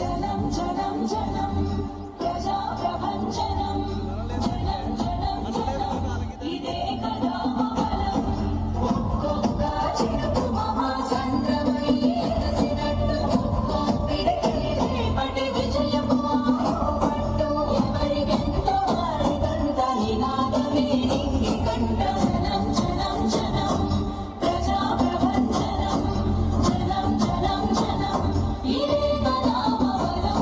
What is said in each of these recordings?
జనం జనం జనం ప్రజా ప్రపంచనం జనం జనం జనం ఇదే కదా బలం ఒక్కొక్క చిరుపు మహాసంద్రమై ఎగసినట్టు పిడకిలి రేపటి విజయపు పట్టు ఎవరికెంతో వారికంత నినాదమే నింగి కంట జనం జనం జనం ప్రజా ప్రపంచనం జనం జనం జనం ఇదే కదా బలం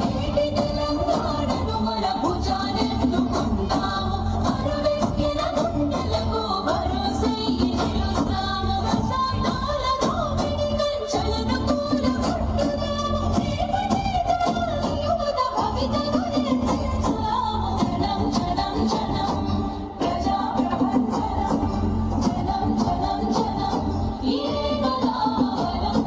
నేటి తెలంగాణను మన భుజానెత్తుకుంటాము అరువెక్కిన గుండెలకు భరోసెయ్యి నిలుస్తాము దశాబ్దాల దోపిడి కంచెలను కూలగొట్టుదాము రేపటి తరాల యువత భవితను నిర్మించుదాము జనం జనం జనం ప్రజా ప్రపంచనం జనం జనం జనం ఇదే కదా బలం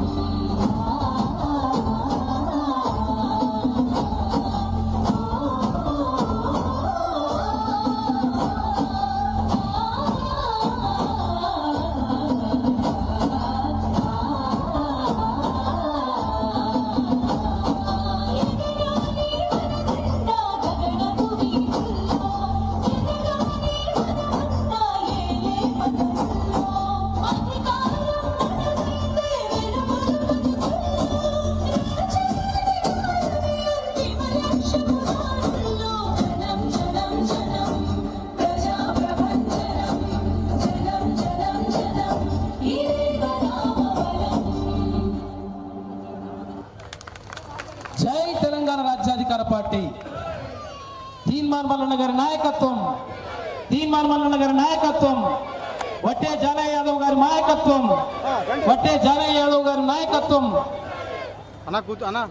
జై తెలంగాణ రాజ్యాధికార పార్టీ తీన్మార్ మల్లన్న గారి నాయకత్వం తీన్మార్ మల్లన్న గారి నాయకత్వం వట్టే జాలయ్య యాదవ్ గారి నాయకత్వం వట్టే జాలయ్య యాదవ్ గారి నాయకత్వం అన్నా కూర్చో అన్నా